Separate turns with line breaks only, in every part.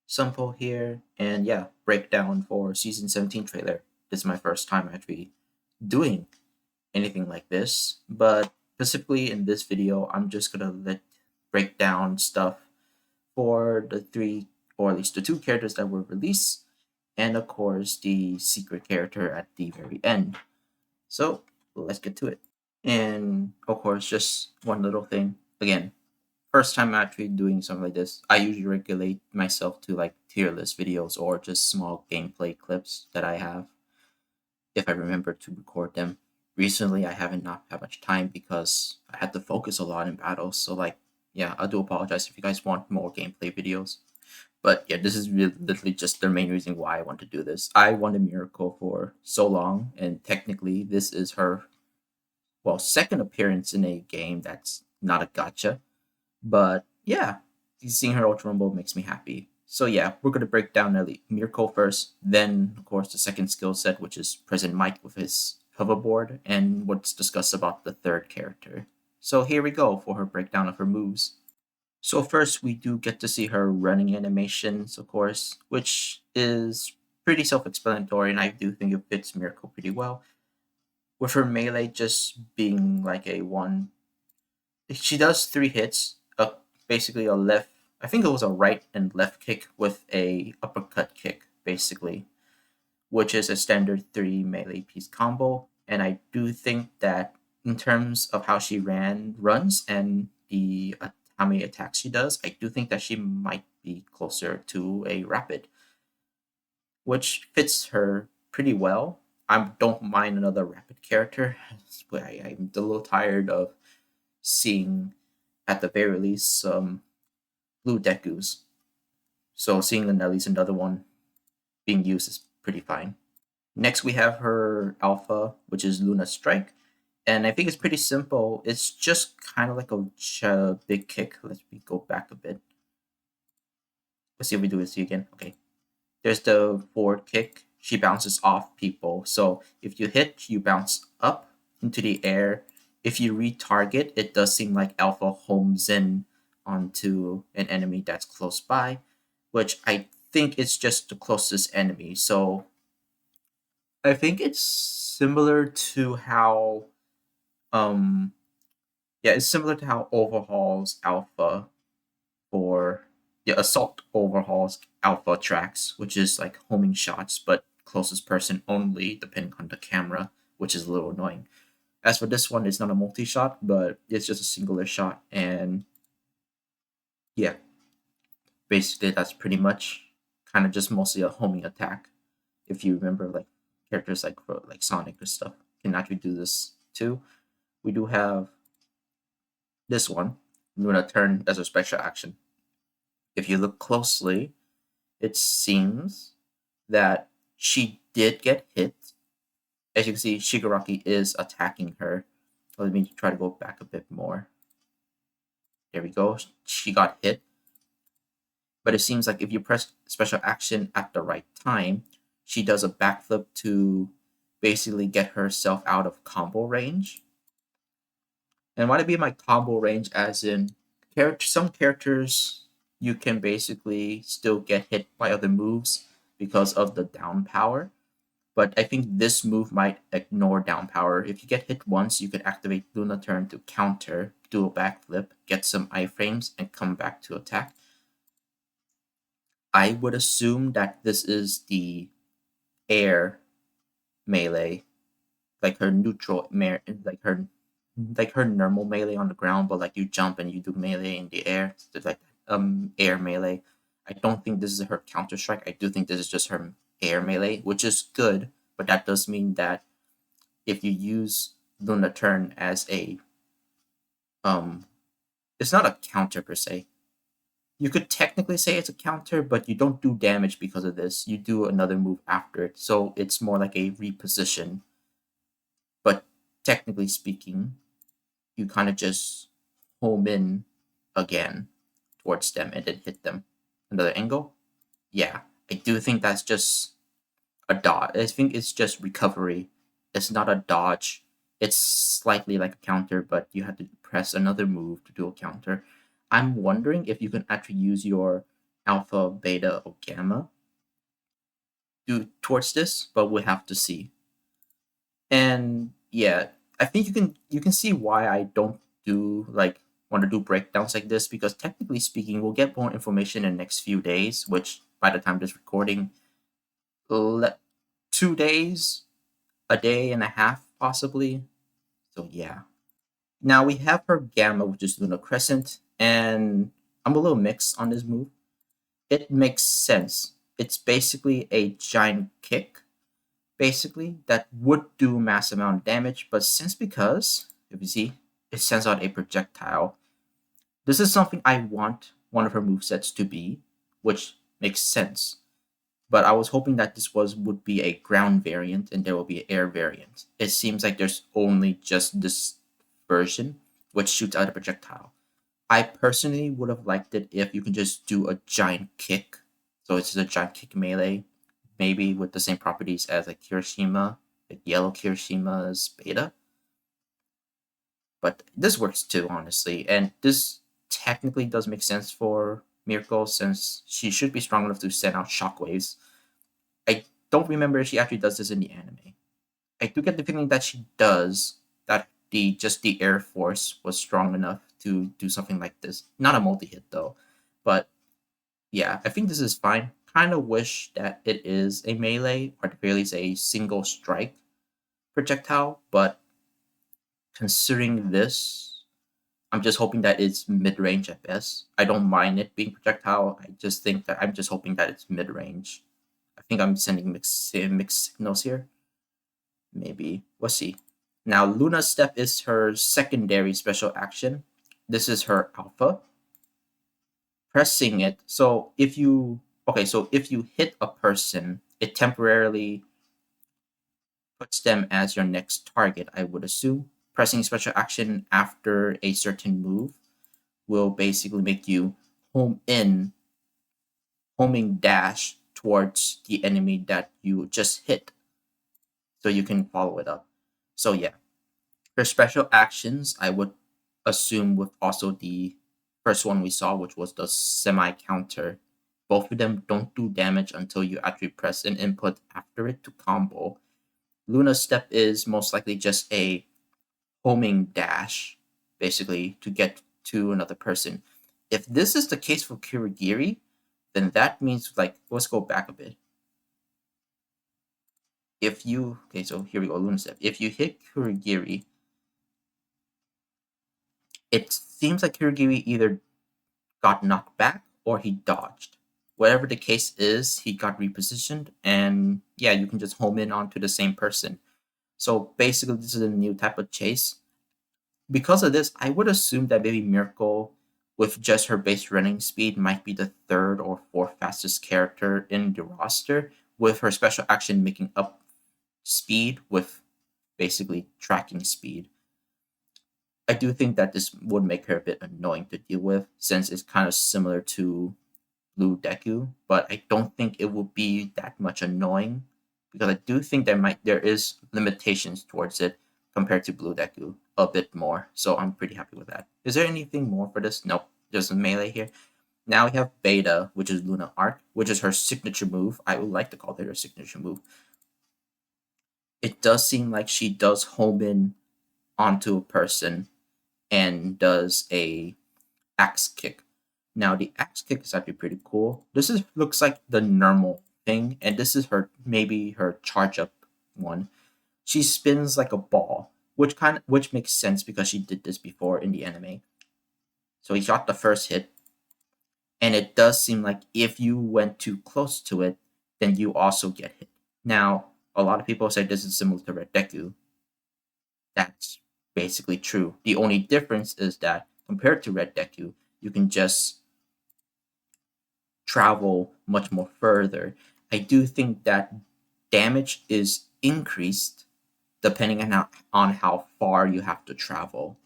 Simple here, and yeah, breakdown for season 17 trailer. This is my first time actually doing anything like this, but specifically in this video, I'm just gonna break down stuff for the three, or at least the two characters that were released, and of course the secret character at the very end. So let's get to it. And of course, just one little thing. Again, first time actually doing something like this. I usually regulate myself to like tier list videos or just small gameplay clips that I have if I remember to record them. Recently, I haven't not had much time because I had to focus a lot in battles. So like, yeah, I do apologize if you guys want more gameplay videos. But yeah, this is really literally just the main reason why I want to do this. I wanted Miracle for so long, and technically, this is her second appearance in a game that's not a gotcha. But yeah, seeing her ultrarumble makes me happy. So yeah, we're gonna break down Mirko first, then of course the second skill set, which is Present Mic with his hoverboard, and what's discussed about the third character. So here we go for her breakdown of her moves. So first we do get to see her running animations, of course, which is pretty self-explanatory, and I do think it fits Mirko pretty well. With her melee just being like a one, she does three hits, basically a left. I think it was a right and left kick with a uppercut kick, basically, which is a standard three melee piece combo. And I do think that in terms of how she runs and the how many attacks she does, I do think that she might be closer to a rapid, which fits her pretty well. I don't mind another rapid character, but I'm a little tired of seeing, at the very least, some blue Dekus. So seeing at least another one being used is pretty fine. Next, we have her alpha, which is Luna Strike. And I think it's pretty simple. It's just kind of like a big kick. Let me go back a bit. Let's see if we do this again. Okay. There's the forward kick. She bounces off people. So if you hit, you bounce up into the air. If you retarget, it does seem like Alpha homes in onto an enemy that's close by, which I think is just the closest enemy. So I think it's similar to how um it's similar to how overhauls Alpha for assault overhauls Alpha tracks, which is like homing shots, but closest person only, depending on the camera, which is a little annoying. As for this one, it's not a multi shot, but it's just a singular shot, and yeah, basically that's pretty much kind of just mostly a homing attack. If you remember, like characters like Sonic or stuff can actually do this too. We do have this one, Luna turn as a special action. If you look closely, it seems that she did get hit. As you can see, Shigaraki is attacking her. Let me try to go back a bit more. There we go. She got hit. But it seems like if you press special action at the right time, she does a backflip to basically get herself out of combo range. And what I mean by combo range, as in some characters you can basically still get hit by other moves because of the down power. But I think this move might ignore down power. If you get hit once, you can activate Luna Turn to counter, do a backflip, get some iframes, and come back to attack. I would assume that this is the air melee, like her neutral, like her normal melee on the ground, but like you jump and you do melee in the air, so like air melee. I don't think this is her counter strike. I do think this is just her air melee, which is good, but that does mean that if you use Luna Turn as a it's not a counter per se. You could technically say it's a counter, but you don't do damage because of this. You do another move after it, so it's more like a reposition. But technically speaking, you kind of just home in again towards them and then hit them. Another angle? Yeah, I do think that's just a dodge. I think it's just recovery. It's not a dodge. It's slightly like a counter, but you have to press another move to do a counter. I'm wondering if you can actually use your alpha, beta, or gamma do towards this, but we'll have to see. And yeah, I think you can see why I don't do like want to do breakdowns like this, because technically speaking, we'll get more information in the next few days, which by the time this recording, 2 days, a day and a half possibly. So yeah. Now we have her gamma, which is Luna Crescent, and I'm a little mixed on this move. It makes sense. It's basically a giant kick, basically, that would do mass amount of damage, but because, if you see, it sends out a projectile. This is something I want one of her movesets to be, which makes sense. But I was hoping that this would be a ground variant and there will be an air variant. It seems like there's only just this version, which shoots out a projectile. I personally would have liked it if you can just do a giant kick. So it's just a giant kick melee, maybe with the same properties as like Kirishima, like yellow Kirishima's beta. But this works too, honestly. And this technically does make sense for Mirko, since she should be strong enough to send out shockwaves. I don't remember if she actually does this in the anime. I do get the feeling that she does, that the Air Force was strong enough to do something like this. Not a multi-hit though. But yeah, I think this is fine. Kind of wish that it is a melee, or at the very least a single strike projectile, but considering this, I'm just hoping that it's mid-range at best. I don't mind it being projectile. I just think that I'm just hoping that it's mid-range. I think I'm sending mixed signals here. Maybe. We'll see. Now, Luna's Step is her secondary special action. This is her alpha. Pressing it. So if you hit a person, it temporarily puts them as your next target, I would assume. Pressing special action after a certain move will basically make you homing dash towards the enemy that you just hit, so you can follow it up. So yeah, for special actions, I would assume with also the first one we saw, which was the semi counter, both of them don't do damage until you actually press an input after it to combo. Luna's Step is most likely just a homing dash, basically, to get to another person. If this is the case for Kirigiri, then that means, like, let's go back a bit. So here we go, Luna's Step. If you hit Kirigiri, it seems like Kirigiri either got knocked back or he dodged. Whatever the case is, he got repositioned, and yeah, you can just home in onto the same person. So basically, this is a new type of chase. Because of this, I would assume that maybe Mirko, with just her base running speed, might be the third or fourth fastest character in the roster, with her special action making up speed with basically tracking speed. I do think that this would make her a bit annoying to deal with, since it's kind of similar to Blue Deku, but I don't think it will be that much annoying, because I do think there is limitations towards it compared to Blue Deku a bit more. So I'm pretty happy with that. Is there anything more for this? Nope. There's a melee here. Now we have Beta, which is Luna Arc, which is her signature move. I would like to call it her signature move. It does seem like she does home in onto a person and does a axe kick. Now the axe kick is actually pretty cool. Looks like the normal thing, and this is maybe her charge up one. She spins like a ball, which makes sense because she did this before in the anime. So he shot the first hit, and it does seem like if you went too close to it, then you also get hit. Now, a lot of people say this is similar to Red Deku. That's basically true. The only difference is that compared to Red Deku, you can just travel much more further. I do think that damage is increased depending on how far you have to travel.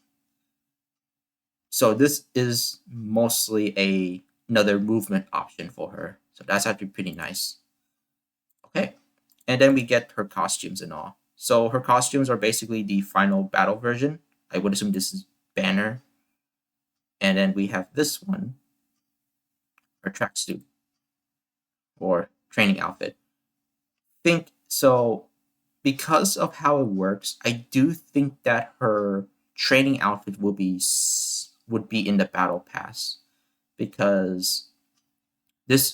So this is mostly another movement option for her. So that's actually pretty nice. Okay. And then we get her costumes and all. So her costumes are basically the final battle version. I would assume this is Banner. And then we have this one, her tracksuit. or training outfit. Think so because of how it works. I do think that her training outfit would be in the battle pass because this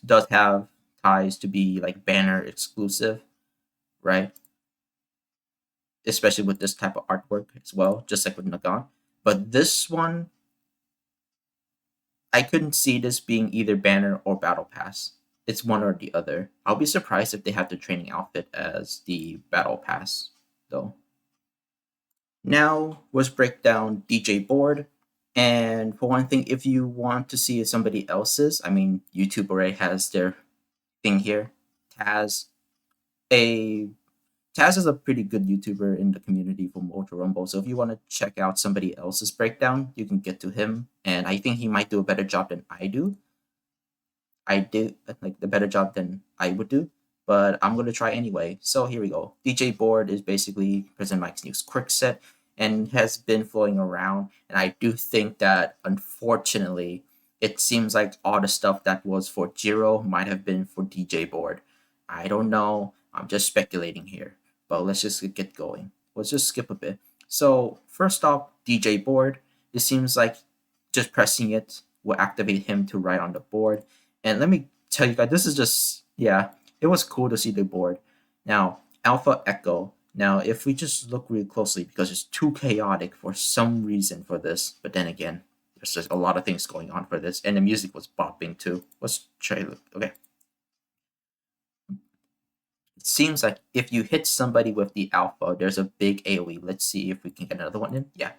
does have ties to be like banner exclusive, right? Especially with this type of artwork as well, just like with Nagan. But this one, I couldn't see this being either banner or battle pass. It's one or the other. I'll be surprised if they have the training outfit as the battle pass, though. Now let's break down DJ board. And for one thing, if you want to see somebody else's, I mean, YouTube already has their thing here. Taz, a Taz is a pretty good YouTuber in the community from ultrarumble. So if you want to check out somebody else's breakdown, you can get to him. And I think he might do a better job than I do. I did like the better job than I would do, but I'm gonna try anyway. So here we go. DJ board is basically Present Mic's new quick set and has been flowing around. And I do think that unfortunately, it seems like all the stuff that was for Jiro might have been for DJ board. I don't know. I'm just speculating here, but let's just get going. Let's just skip a bit. So first off, DJ board. It seems like just pressing it will activate him to write on the board. And let me tell you guys, this is just, yeah, it was cool to see the board. Now, Alpha Echo. Now, if we just look really closely, because it's too chaotic for some reason for this, but then again, there's just a lot of things going on for this, and the music was bopping too. Let's try look. Okay. It seems like if you hit somebody with the Alpha, there's a big AoE. Let's see if we can get another one in. Yeah.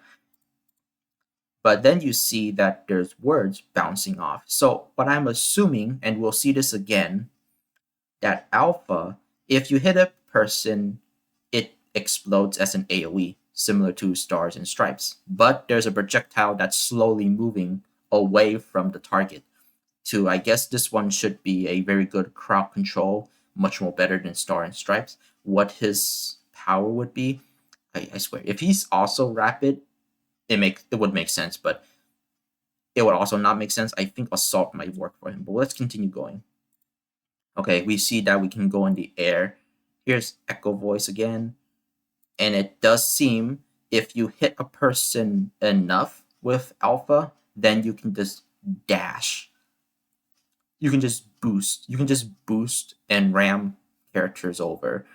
But then you see that there's words bouncing off. So what I'm assuming, and we'll see this again, that Alpha, if you hit a person, it explodes as an AoE, similar to Stars and Stripes. But there's a projectile that's slowly moving away from the target. I guess this one should be a very good crowd control, much more better than Star and Stripes. What his power would be, I swear, if he's also rapid, it would make sense, but it would also not make sense. I think Assault might work for him, but let's continue going. Okay, we see that we can go in the air. Here's Echo Voice again. And it does seem if you hit a person enough with Alpha, then you can just dash. You can just boost. You can just boost and ram characters over.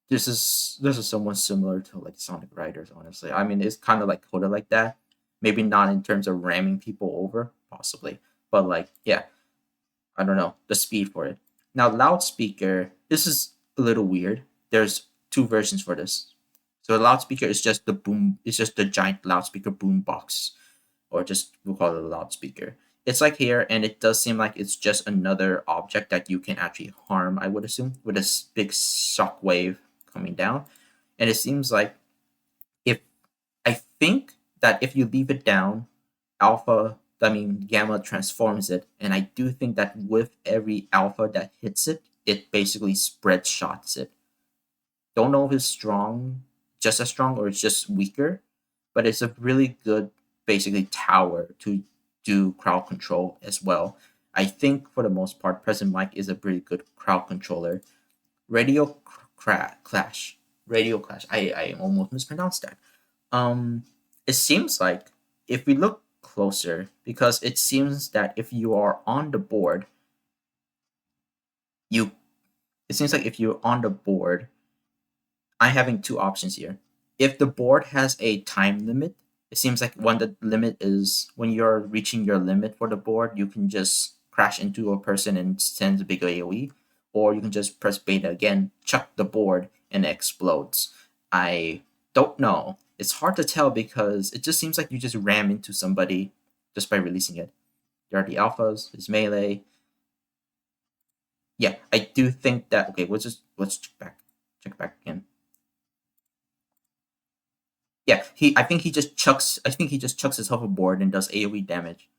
This is somewhat similar to like Sonic Riders, honestly. I mean, it's kind of like coded like that. Maybe not in terms of ramming people over, possibly, but like, yeah, I don't know the speed for it. Now, loudspeaker. This is a little weird. There's two versions for this. So the loudspeaker is just the boom. It's just the giant loudspeaker boom box, or just we'll call it a loudspeaker. It's like here, and it does seem like it's just another object that you can actually harm. I would assume with a big shock wave coming down, and it seems like I think that if you leave it down, gamma transforms it, and I do think that with every alpha that hits it, it basically spread shots it. Don't know if it's strong, just as strong, or it's just weaker, but it's a really good, basically, tower to do crowd control as well. I think for the most part, Present Mic is a pretty good crowd controller. Radio Clash. Radio Clash. I almost mispronounced that. It seems like if we look closer, because it seems that if you are on the board, it seems like if you're on the board, I'm having two options here. If the board has a time limit, it seems like when the limit is when you're reaching your limit for the board, you can just crash into a person and send a big AoE, or you can just press beta again, chuck the board, and it explodes. I don't know. It's hard to tell because it just seems like you just ram into somebody just by releasing it. There are the alphas, there's melee. Yeah, I do think that. Okay, let's check back again. Yeah, I think he just chucks his hoverboard and does AoE damage.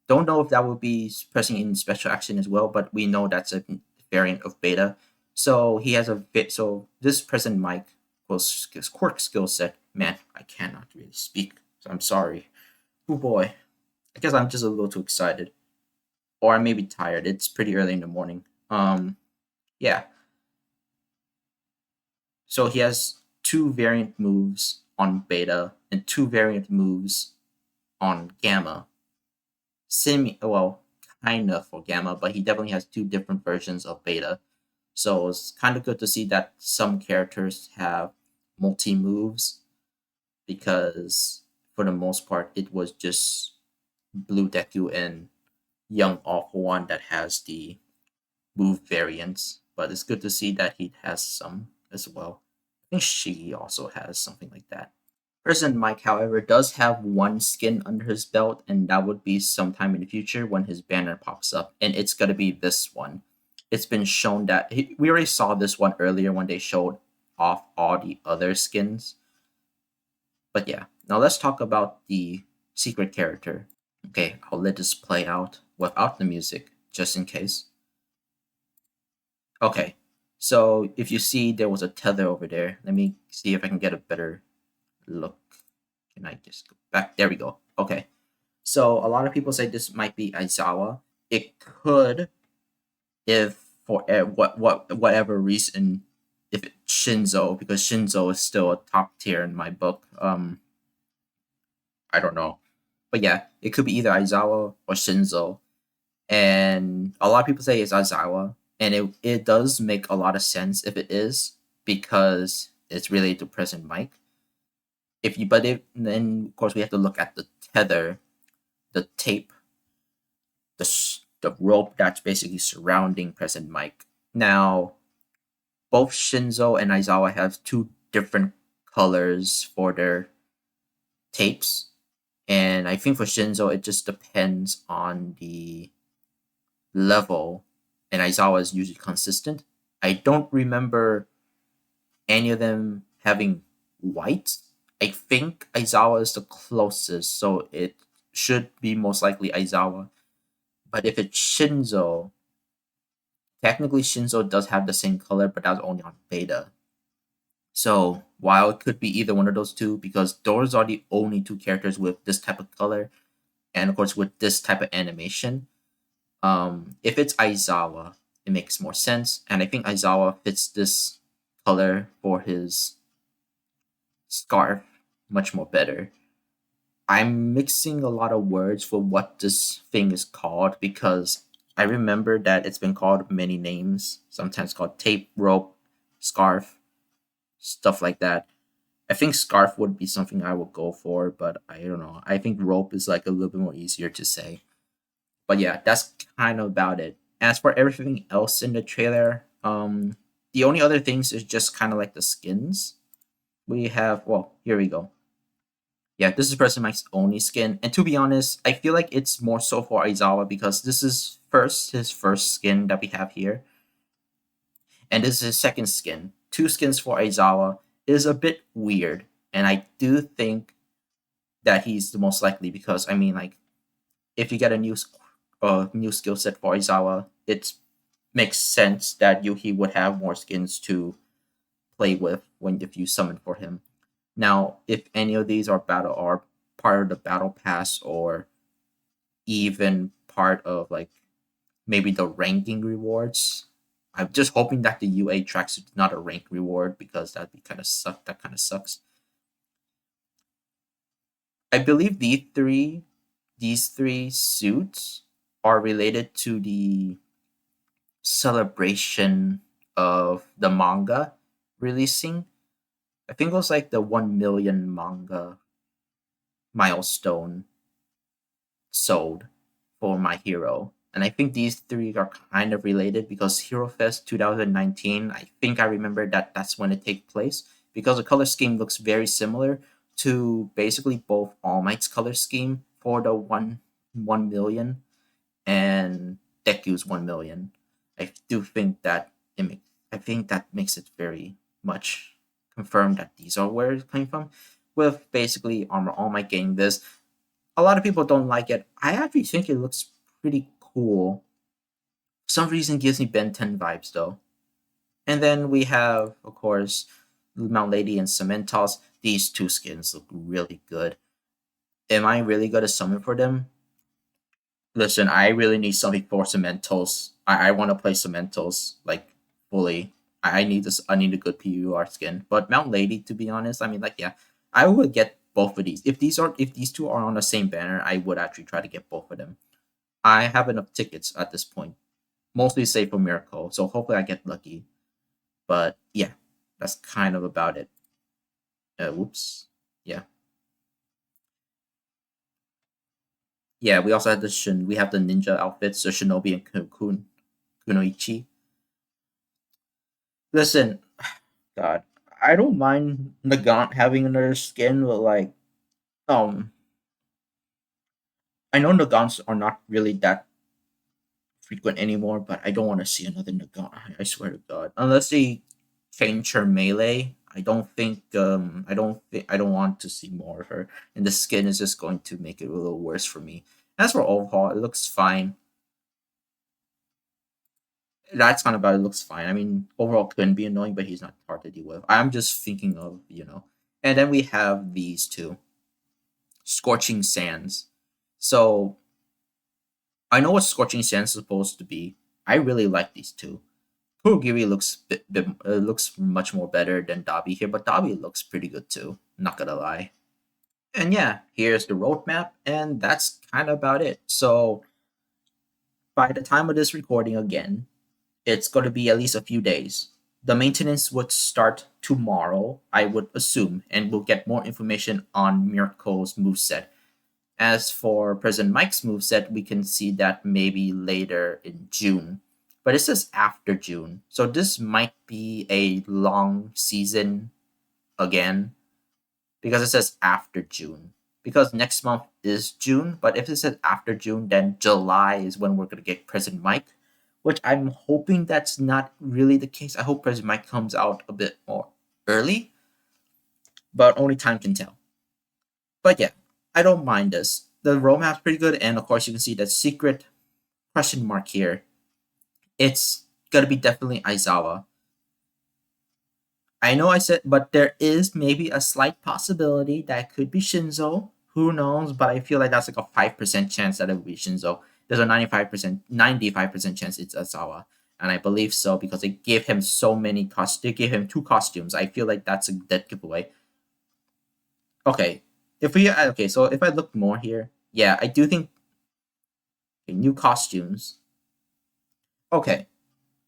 Don't know if that would be pressing in special action as well, but we know that's a variant of beta. So he has a bit. So this Present Mic was his quirk skill set. Man, I cannot really speak. So I'm sorry. Oh boy, I guess I'm just a little too excited. or I may be tired. It's pretty early in the morning. Yeah. So he has two variant moves on beta and two variant moves on gamma. Well, kind of for gamma, but he definitely has two different versions of beta. So it's kind of good to see that some characters have multi moves because for the most part it was just Blue Deku and Young Awful One that has the move variants. But it's good to see that he has some as well. I think Shiggy also has something like that. Present Mike, however, does have one skin under his belt, and that would be sometime in the future when his banner pops up, and it's gonna be this one. It's been shown that we already saw this one earlier when they showed off all the other skins. But yeah, now let's talk about the secret character. Okay, I'll let this play out without the music, just in case. Okay, so if you see there was a tether over there, let me see if I can get a better look. Can I just go back? There we go. Okay. So a lot of people say this might be Aizawa. It could, if for whatever reason, if it's Shinzo, because Shinzo is still a top tier in my book. I don't know, but yeah, it could be either Aizawa or Shinzo. And a lot of people say it's Aizawa, and it does make a lot of sense if it is because it's related to Present Mike. Then of course we have to look at the tether, the tape, the rope that's basically surrounding Present Mike. Now, both Shinzo and Aizawa have two different colors for their tapes, and I think for Shinzo it just depends on the level, and Aizawa is usually consistent. I don't remember any of them having white. I think Aizawa is the closest, so it should be most likely Aizawa. But if it's Shinzo, technically Shinzo does have the same color, but that was only on beta. So while it could be either one of those two, because those are the only two characters with this type of color, and of course with this type of animation, if it's Aizawa, it makes more sense, and I think Aizawa fits this color for his scarf much more better. I'm mixing a lot of words for what this thing is called because I remember that it's been called many names, sometimes called tape, rope, scarf, stuff like that. I think scarf would be something I would go for, but I don't know. I think rope is like a little bit more easier to say. But yeah, that's kind of about it. As for everything else in the trailer, the only other things is just kind of like the skins. We have, well, here we go. Yeah, this is Present Mike's only skin, and to be honest, I feel like it's more so for Aizawa because this is his first skin that we have here, and this is his second skin. Two skins for Aizawa is a bit weird, and I do think that he's the most likely because I mean, like, if you get a new skill set for Aizawa, it makes sense that he would have more skins to play with if you summon for him. Now, if any of these are part of the battle pass or even part of like maybe the ranking rewards, I'm just hoping that the UA tracks is not a rank reward because that'd be kind of suck. That kind of sucks. I believe these three suits are related to the celebration of the manga releasing. I think it was like the 1 million manga milestone sold for My Hero. And I think these three are kind of related because Hero Fest 2019, I think I remember that that's when it takes place because the color scheme looks very similar to basically both All Might's color scheme for the 1 million and Deku's 1 million. I do think that I think that makes it very much confirmed that these are where it came from. With basically Armor All Might getting this, a lot of people don't like it. I actually think it looks pretty cool. For some reason, it gives me Ben 10 vibes though. And then we have, of course, Mount Lady and Cementos. These two skins look really good. Am I really going to summon for them? Listen, I really need something for Cementos. I want to play Cementos like fully. I need this. I need a good PUR skin. But Mount Lady, to be honest, I mean, like, yeah, I would get both of these. If these two are on the same banner, I would actually try to get both of them. I have enough tickets at this point, mostly save for Miracle. So hopefully I get lucky. But yeah, that's kind of about it. Whoops. Yeah. Yeah, we also had we have the ninja outfits, so Shinobi and Kunoichi. Listen, God, I don't mind Nagant having another skin, but like, um, I know Nagants are not really that frequent anymore, but I don't want to see another Nagant. I swear to God, unless they change her melee, I don't want to see more of her, and the skin is just going to make it a little worse for me. As for overhaul, it looks fine. That's kind of about it. Looks fine. I mean, overall couldn't be annoying, but he's not hard to deal with. I'm just thinking of, and then we have these two Scorching Sands. So I know what Scorching Sands is supposed to be. I really like these two. Kurogiri looks much more better than Dabi here, but Dabi looks pretty good too. Not gonna lie. And yeah, here's the roadmap, and that's kind of about it. So by the time of this recording again, it's going to be at least a few days. The maintenance would start tomorrow, I would assume, and we'll get more information on Mirko's moveset. As for President Mike's moveset, we can see that maybe later in June. But it says after June. So this might be a long season again because it says after June. Because next month is June, but if it says after June, then July is when we're going to get President Mike, which I'm hoping that's not really the case. I hope President Mike comes out a bit more early, but only time can tell. But yeah, I don't mind this. The roadmap's pretty good, and of course you can see that secret question mark here. It's gonna be definitely Aizawa. I know I said, but there is maybe a slight possibility that it could be Shinzo. Who knows? But I feel like that's like a 5% chance that it would be Shinzo. There's a 95% chance it's Aizawa. And I believe so because they gave him so many they gave him two costumes. I feel like that's a dead giveaway. Okay. So if I look more here, yeah, I do think okay, new costumes. Okay.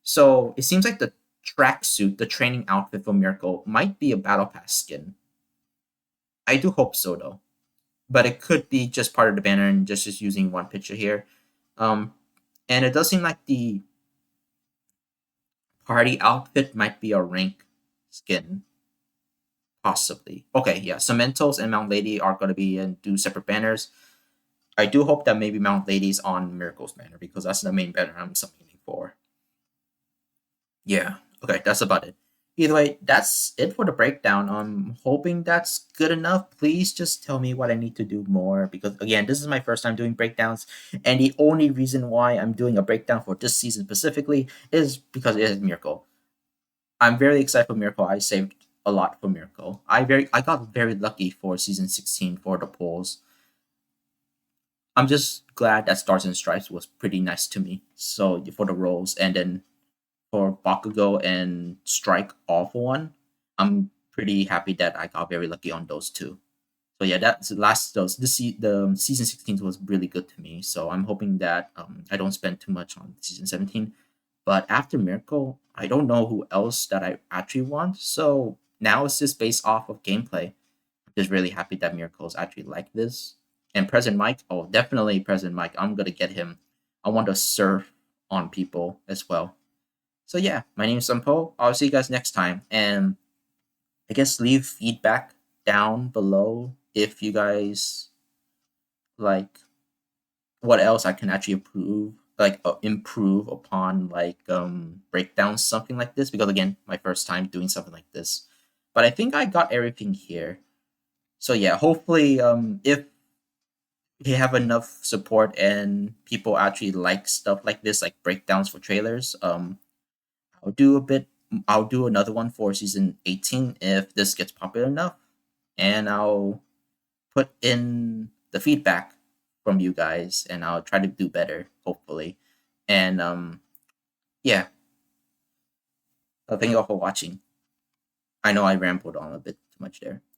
So it seems like the tracksuit, the training outfit for Miracle, might be a battle pass skin. I do hope so though, but it could be just part of the banner and just using one picture here. Um, and it does seem like the party outfit might be a rank skin, possibly. Okay, yeah, Cementos and Mount Lady are going to be in two separate banners. I do hope that maybe Mount Lady's on Miracle's banner because that's the main banner I'm submitting for. Yeah. Okay, that's about it. Either way, that's it for the breakdown. I'm hoping that's good enough. Please just tell me what I need to do more because again, this is my first time doing breakdowns, and the only reason why I'm doing a breakdown for this season specifically is because it is Miracle. I'm very excited for Miracle. I saved a lot for Miracle. I got very lucky for season 16 for the polls. I'm just glad that Stars and Stripes was pretty nice to me. So for the roles, and then for Bakugo and Strike All for One, I'm pretty happy that I got very lucky on those two. So yeah, that's the last those the season 16 was really good to me. So I'm hoping that I don't spend too much on season 17. But after Miracle, I don't know who else that I actually want. So now it's just based off of gameplay. I'm just really happy that Miracle is actually like this. And Present Mike, oh definitely Present Mike. I'm gonna get him. I want to surf on people as well. So yeah, my name is Sampo. I'll see you guys next time. And I guess leave feedback down below if you guys like what else I can actually improve upon breakdowns something like this because again, my first time doing something like this. But I think I got everything here. So yeah, hopefully if you have enough support and people actually like stuff like this, like breakdowns for trailers, I'll do a bit. I'll do another one for season 18 if this gets popular enough, and I'll put in the feedback from you guys, and I'll try to do better, hopefully. And yeah, thank you all for watching. I know I rambled on a bit too much there.